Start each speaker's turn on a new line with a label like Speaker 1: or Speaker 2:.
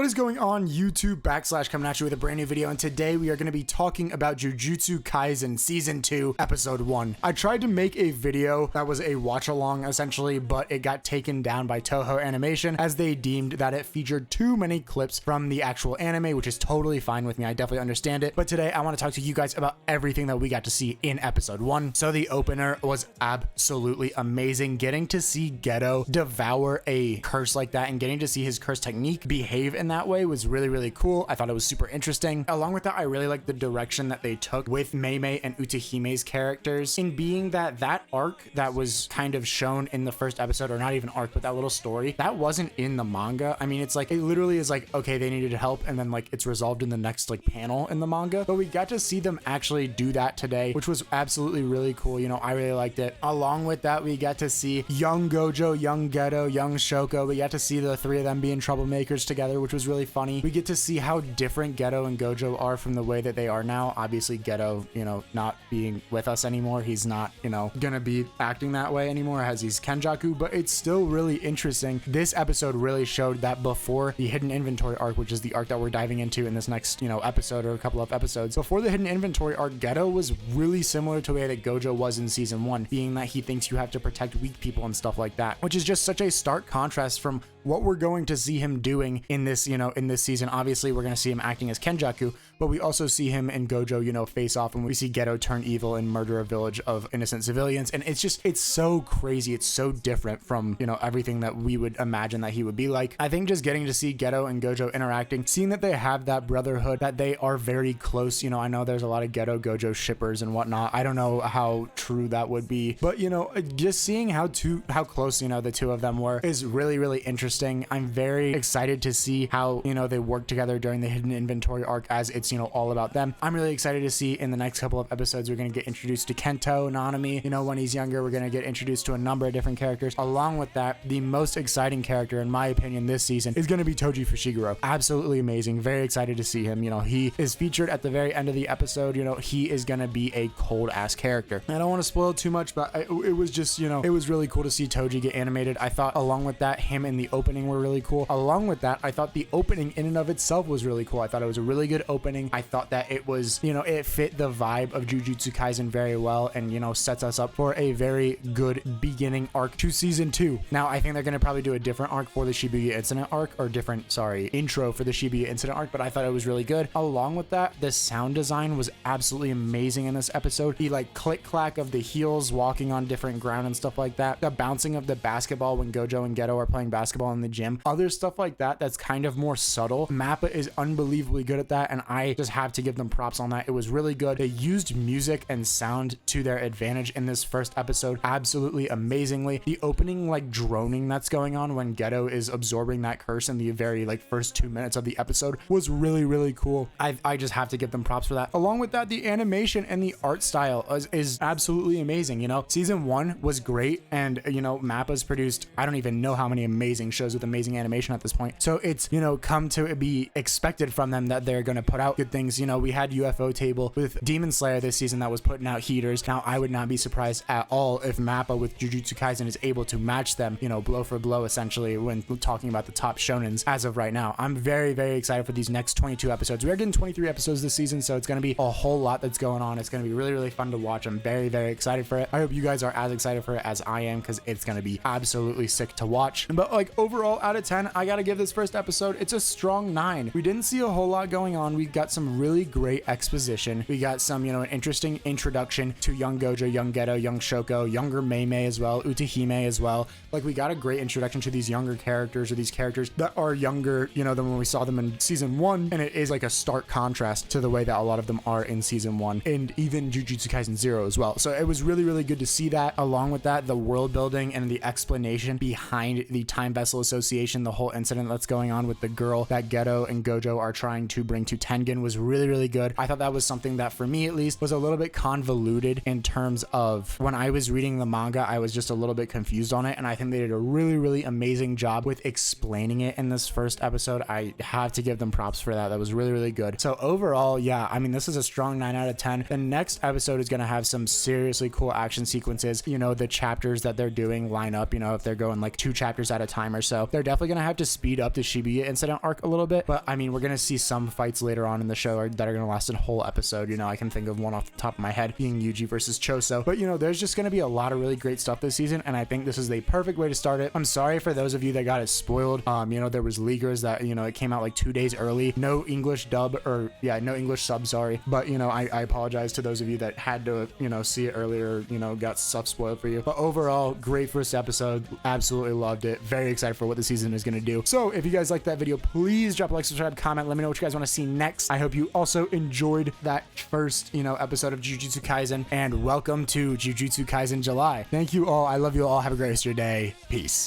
Speaker 1: What is going on, YouTube? BackSlash coming at you with a brand new video, and today we are going to be talking about Jujutsu Kaisen Season 2, Episode 1. I tried to make a video that was a watch-along, essentially, but it got taken down by Toho Animation as they deemed that it featured too many clips from the actual anime, which is totally fine with me. I definitely understand it. But today, I want to talk to you guys about everything that we got to see in Episode 1. So the opener was absolutely amazing. Getting to see Geto devour a curse like that and getting to see his curse technique behave in that way was really, really cool. I thought it was super interesting. Along with that, I really liked the direction that they took with Mei and Utahime's characters in being that arc that was kind of shown in the first episode, or not even arc, but that little story that wasn't in the manga. I mean, it's like, it literally is like, okay, they needed help, and then like it's resolved in the next like panel in the manga, but we got to see them actually do that today, which was absolutely really cool. You know, I really liked it. Along with that, we got to see young Gojo, young Geto, young Shoko. We got to see the three of them being troublemakers together, which was really funny. We get to see how different Geto and Gojo are from the way that they are now. Obviously, Geto, you know, not being with us anymore. He's not, you know, gonna be acting that way anymore as he's Kenjaku, but it's still really interesting. This episode really showed that before the hidden inventory arc, which is the arc that we're diving into in this next, you know, episode or a couple of episodes. Before the hidden inventory arc, Geto was really similar to the way that Gojo was in season 1, being that he thinks you have to protect weak people and stuff like that, which is just such a stark contrast from what we're going to see him doing in this, you know, in this season. Obviously, we're going to see him acting as Kenjaku, but we also see him and Gojo, you know, face off, and we see Geto turn evil and murder a village of innocent civilians. And it's just, it's so crazy. It's so different from, you know, everything that we would imagine that he would be like. I think just getting to see Geto and Gojo interacting, seeing that they have that brotherhood, that they are very close. You know, I know there's a lot of Geto Gojo shippers and whatnot. I don't know how true that would be, but you know, just seeing how close, you know, the two of them were is really, really interesting. I'm very excited to see how, you know, they work together during the hidden inventory arc, as it's, you know, all about them. I'm really excited to see in the next couple of episodes, we're going to get introduced to Kento, Nanami, you know, when he's younger. We're going to get introduced to a number of different characters. Along with that, the most exciting character, in my opinion, this season is going to be Toji Fushiguro. Absolutely amazing. Very excited to see him. You know, he is featured at the very end of the episode. You know, he is going to be a cold ass character. I don't want to spoil too much, but it was just, you know, it was really cool to see Toji get animated. I thought along with that, him in the opening were really cool. Along with that, I thought the opening in and of itself was really cool. I thought it was a really good opening. I thought that it was, you know, it fit the vibe of Jujutsu Kaisen very well, and, you know, sets us up for a very good beginning arc to season 2. Now, I think they're going to probably do a different arc for the Shibuya incident arc, or different, sorry, intro for the Shibuya incident arc, but I thought it was really good. Along with that, the sound design was absolutely amazing in this episode. The like click clack of the heels walking on different ground and stuff like that. The bouncing of the basketball when Gojo and Geto are playing basketball in the gym. Other stuff like that that's kind of more subtle. Mappa is unbelievably good at that, and I just have to give them props on that. It was really good. They used music and sound to their advantage in this first episode absolutely amazingly. The opening like droning that's going on when Geto is absorbing that curse in the very like first 2 minutes of the episode was really, really cool. I just have to give them props for that. Along with that, the animation and the art style is absolutely amazing. You know, season 1 was great, and you know, Mappa's produced, I don't even know how many amazing shows with amazing animation at this point, so it's, you know, come to be expected from them that they're going to put out good things. You know, we had UFO Table with Demon Slayer this season that was putting out heaters. Now, I would not be surprised at all if Mappa with Jujutsu Kaisen is able to match them, you know, blow for blow, essentially, when talking about the top shonens as of right now. I'm very, very excited for these next 22 episodes. We are getting 23 episodes this season, so it's going to be a whole lot that's going on. It's going to be really, really fun to watch. I'm very, very excited for it. I hope you guys are as excited for it as I am, because it's going to be absolutely sick to watch. But like overall, out of 10, I gotta give this first episode, it's a strong 9. We didn't see a whole lot going on. We got some really great exposition. We got some, you know, an interesting introduction to young Gojo, young Geto, young Shoko, younger Mei as well, Utahime as well. Like, we got a great introduction to these younger characters, or these characters that are younger, you know, than when we saw them in season 1, and it is like a stark contrast to the way that a lot of them are in season 1, and even Jujutsu Kaisen 0 as well. So it was really, really good to see that. Along with that, the world building and the explanation behind the Time Vessel Association, the whole incident that's going on with the girl that Geto and Gojo are trying to bring to Tengen was really, really good. I thought that was something that, for me at least, was a little bit convoluted in terms of when I was reading the manga. I was just a little bit confused on it, and I think they did a really, really amazing job with explaining it in this first episode. I have to give them props for that. That was really, really good. So overall, yeah, I mean, this is a strong 9 out of 10. The next episode is going to have some seriously cool action sequences. You know, the chapters that they're doing line up, you know, if they're going like 2 chapters at a time or so, they're definitely going to have to speed up the Shibuya incident arc a little bit, but I mean, we're gonna see some fights later on in the show that are gonna last a whole episode. You know, I can think of one off the top of my head being Yuji versus Choso, but you know, there's just gonna be a lot of really great stuff this season, and I think this is the perfect way to start it. I'm sorry for those of you that got it spoiled. You know, there was leakers that, you know, it came out like 2 days early, no English dub, or yeah, no English sub, sorry, but you know, I apologize to those of you that had to, you know, see it earlier, you know, got stuff spoiled for you. But overall, great first episode, absolutely loved it, very excited for what the season is going to do. So if you guys liked that video, please drop a like, subscribe, comment, let me know what you guys want to see next. I hope you also enjoyed that first, you know, episode of Jujutsu Kaisen, and welcome to Jujutsu Kaisen July. Thank you all, I love you all, have a great rest of your day, peace.